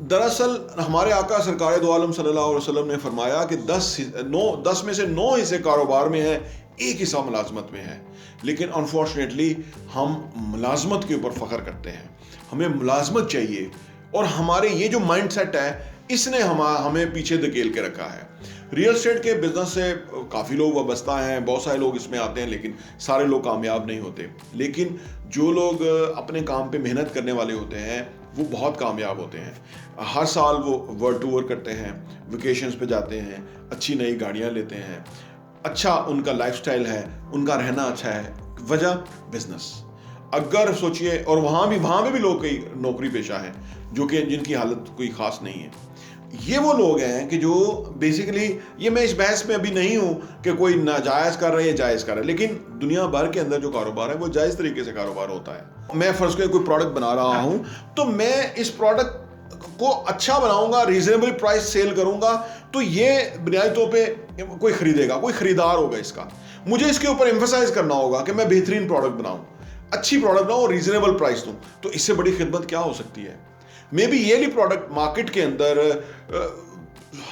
دراصل ہمارے آقا سرکار دو عالم صلی اللہ علیہ وسلم نے فرمایا کہ 10 میں سے 9 حصے کاروبار میں ہیں، 1 حصہ ملازمت میں ہے. لیکن انفارچونیٹلی ہم ملازمت کے اوپر فخر کرتے ہیں. ہمیں ملازمت چاہیے، اور ہمارے یہ جو مائنڈ سیٹ ہے اس نے ہمیں پیچھے دھکیل کے رکھا ہے. ریئل اسٹیٹ کے بزنس سے کافی لوگ وابستہ ہیں، بہت سارے لوگ اس میں آتے ہیں، لیکن سارے لوگ کامیاب نہیں ہوتے. لیکن جو لوگ اپنے کام پہ محنت کرنے والے ہوتے ہیں وہ بہت کامیاب ہوتے ہیں. ہر سال وہ ورلڈ ٹور کرتے ہیں، ویکیشنز پہ جاتے ہیں، اچھی نئی گاڑیاں لیتے ہیں، اچھا ان کا لائف سٹائل ہے، ان کا رہنا اچھا ہے. وجہ بزنس. اگر سوچئے، اور وہاں پہ بھی لوگ کئی نوکری پیشہ ہیں جو کہ جن کی حالت کوئی خاص نہیں ہے. یہ وہ لوگ ہیں کہ جو بیسیکلی، یہ میں اس بحث میں ابھی نہیں ہوں کہ کوئی ناجائز کر رہا ہے یا جائز کر رہا ہے، لیکن دنیا بھر کے اندر جو کاروبار ہے وہ جائز طریقے سے کاروبار ہوتا ہے. میں فرض کریں کوئی پروڈکٹ بنا رہا ہوں تو میں اس پروڈکٹ کو اچھا بناؤں گا، ریزنیبل پرائس سیل کروں گا، تو یہ بنیادی طور پہ کوئی خریدے گا، کوئی خریدار ہوگا اس کا. مجھے اس کے اوپر ایمفسائز کرنا ہوگا کہ میں بہترین پروڈکٹ بناؤں، اچھی پروڈکٹ بناؤں اور ریزنیبل پرائس دوں. تو اس سے بڑی خدمت کیا ہو سکتی ہے؟ مے بی یہ پروڈکٹ مارکیٹ کے اندر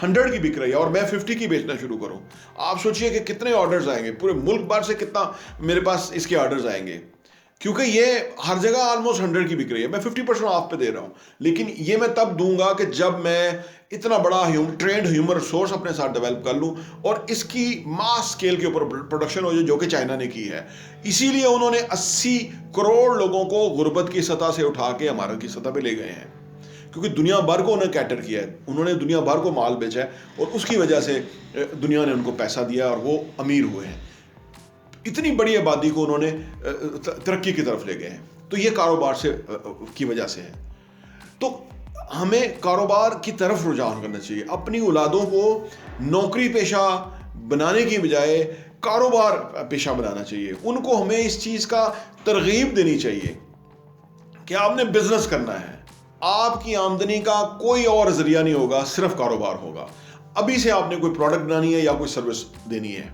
100 کی بک رہی ہے اور میں 50 کی بیچنا شروع کروں. آپ سوچئے کہ کتنے آرڈرز آئیں گے، پورے ملک بھر سے کتنا میرے پاس اس کے آرڈرز آئیں گے، کیونکہ یہ ہر جگہ آلموسٹ 100 کی بک رہی ہے. میں 50% آف پہ دے رہا ہوں، لیکن یہ میں تب دوں گا کہ جب میں اتنا بڑا ٹرینڈ ہیومن ریسورس اپنے ساتھ ڈیولپ کر لوں اور اس کی ماس اسکیل کے اوپر پروڈکشن ہو جائے، جو کہ چائنا نے کی ہے. اسی لیے انہوں نے 80 کروڑ لوگوں کو غربت کی سطح سے اٹھا کے ہمارے کی سطح پہ لے گئے ہیں، کیونکہ دنیا بھر کو انہیں کیٹر کیا ہے، انہوں نے دنیا بھر کو مال بیچا ہے، اور اس کی وجہ سے دنیا نے ان کو پیسہ دیا اور وہ امیر ہوئے ہیں. اتنی بڑی آبادی کو انہوں نے ترقی کی طرف لے گئے ہیں. تو یہ کاروبار سے کی وجہ سے ہے. تو ہمیں کاروبار کی طرف رجحان کرنا چاہیے. اپنی اولادوں کو نوکری پیشہ بنانے کی بجائے کاروبار پیشہ بنانا چاہیے. ان کو ہمیں اس چیز کا ترغیب دینی چاہیے کہ آپ نے بزنس کرنا ہے. آپ کی آمدنی کا کوئی اور ذریعہ نہیں ہوگا، صرف کاروبار ہوگا. ابھی سے آپ نے کوئی پروڈکٹ بنانی ہے یا کوئی سروس دینی ہے،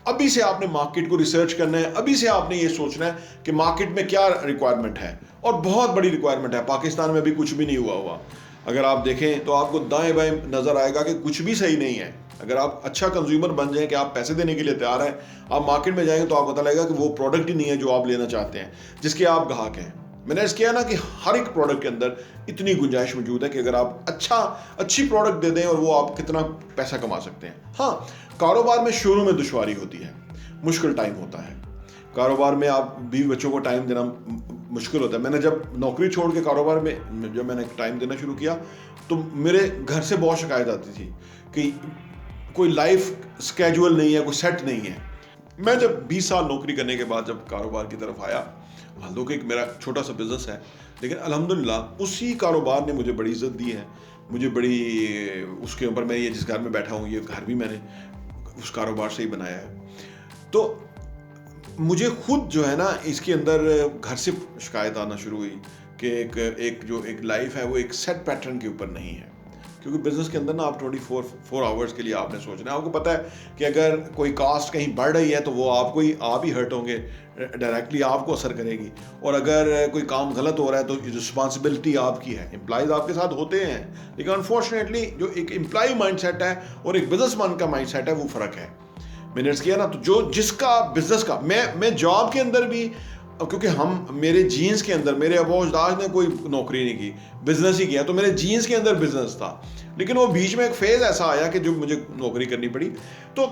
ابھی سے آپ نے مارکیٹ کو ریسرچ کرنا ہے، ابھی سے آپ نے یہ سوچنا ہے کہ مارکیٹ میں کیا ریکوائرمنٹ ہے. اور بہت بڑی ریکوائرمنٹ ہے. پاکستان میں ابھی کچھ بھی نہیں ہوا. اگر آپ دیکھیں تو آپ کو دائیں بائیں نظر آئے گا کہ کچھ بھی صحیح نہیں ہے. اگر آپ اچھا کنزیومر بن جائیں کہ آپ پیسے دینے کے لیے تیار ہیں، آپ مارکیٹ میں جائیں گے تو آپ کو پتہ لگے گا کہ وہ پروڈکٹ ہی نہیں ہے جو آپ لینا چاہتے ہیں، جس کے آپ گاہک ہیں. میں نے اس کیا نا کہ ہر ایک پروڈکٹ کے اندر اتنی گنجائش موجود ہے کہ اگر آپ اچھی پروڈکٹ دے دیں اور وہ آپ کتنا پیسہ کما سکتے ہیں. ہاں، کاروبار میں شروع میں دشواری ہوتی ہے، مشکل ٹائم ہوتا ہے. کاروبار میں آپ بیوی بچوں کو ٹائم دینا مشکل ہوتا ہے. میں نے جب نوکری چھوڑ کے کاروبار میں جب میں نے ٹائم دینا شروع کیا تو میرے گھر سے بہت شکایت آتی تھی کہ کوئی لائف اسکیجول نہیں ہے، کوئی سیٹ نہیں ہے. میں جب 20 سال نوکری کرنے کے بعد جب کاروبار کی طرف آیا، والدوں کہ ایک میرا چھوٹا سا بزنس ہے، لیکن الحمدللہ اسی کاروبار نے مجھے بڑی عزت دی ہے، مجھے بڑی اس کے اوپر، میں یہ جس گھر میں بیٹھا ہوں یہ گھر بھی میں نے اس کاروبار سے ہی بنایا ہے. تو مجھے خود جو ہے نا اس کے اندر گھر سے شکایت آنا شروع ہوئی کہ ایک لائف ہے وہ ایک سیٹ پیٹرن کے اوپر نہیں ہے. کیونکہ بزنس کے اندر نا آپ 24 آورس کے لیے آپ نے سوچنا ہے. آپ کو پتہ ہے کہ اگر کوئی کاسٹ کہیں بڑھ رہی ہے تو وہ آپ ہی ہرٹ ہوں گے، ڈائریکٹلی آپ کو اثر کرے گی. اور اگر کوئی کام غلط ہو رہا ہے تو رسپانسبلٹی آپ کی ہے. امپلائیز آپ کے ساتھ ہوتے ہیں، لیکن انفارچونیٹلی جو ایک امپلائی مائنڈ سیٹ ہے اور ایک بزنس مین کا مائنڈ سیٹ ہے وہ فرق ہے. میں نے عرض کیا نا، تو جو جس کا بزنس کا میں جاب کے اندر بھی، کیونکہ میرے جینز کے اندر میرے ابو اجداد نے کوئی نوکری نہیں کی، بزنس ہی کیا، تو میرے جینز کے اندر بزنس تھا. لیکن وہ بیچ میں ایک فیز ایسا آیا کہ جو مجھے نوکری کرنی پڑی. تو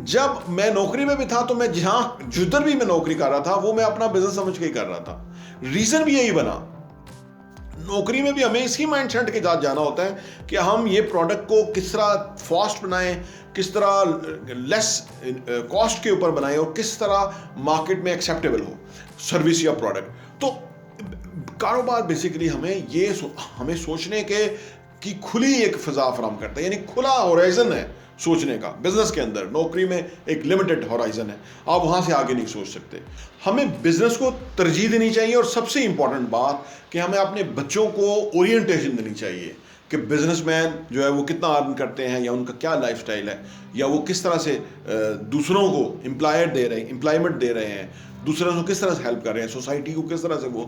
جب میں نوکری میں بھی تھا تو میں جدھر بھی میں نوکری کر رہا تھا وہ میں اپنا بزنس سمجھ کے ہی کر رہا تھا. ریزن بھی یہی بنا، نوکری میں بھی ہمیں اسی مائنڈ سیٹ کے ساتھ جانا ہوتا ہے کہ ہم یہ پروڈکٹ کو کس طرح فاسٹ بنائیں، کس طرح لیس کاسٹ کے اوپر بنائیں اور کس طرح مارکیٹ میں ایکسیپٹیبل ہو سروس یا پروڈکٹ. تو کاروبار بیسیکلی ہمیں سوچنے کی کھلی ایک فضا فراہم کرتا ہے، یعنی کھلا ہورائزن ہے سوچنے کا. بزنس کے اندر، نوکری میں ایک لمیٹڈ ہورائزن ہے، آپ وہاں سے آگے نہیں سوچ سکتے. ہمیں بزنس کو ترجیح دینی چاہیے، اور سب سے امپورٹنٹ بات کہ ہمیں اپنے بچوں کو اورینٹیشن دینی چاہیے کہ بزنس مین جو ہے وہ کتنا ارن کرتے ہیں، یا ان کا کیا لائف سٹائل ہے، یا وہ کس طرح سے دوسروں کو امپلائمنٹ دے رہے ہیں. دوسروں کو کس طرح سے ہیلپ کر رہے ہیں, سوسائٹی کو کس طرح سے وہ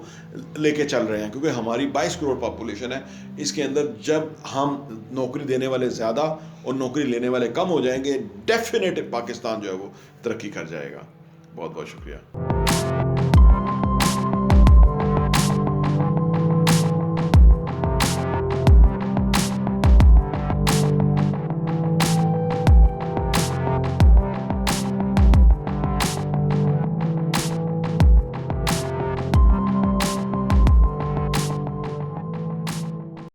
لے کے چل رہے ہیں, کیونکہ ہماری 22 کروڑ پاپولیشن ہے. اس کے اندر جب ہم نوکری دینے والے زیادہ اور نوکری لینے والے کم ہو جائیں گے, ڈیفینیٹ پاکستان جو ہے وہ ترقی کر جائے گا. بہت بہت شکریہ.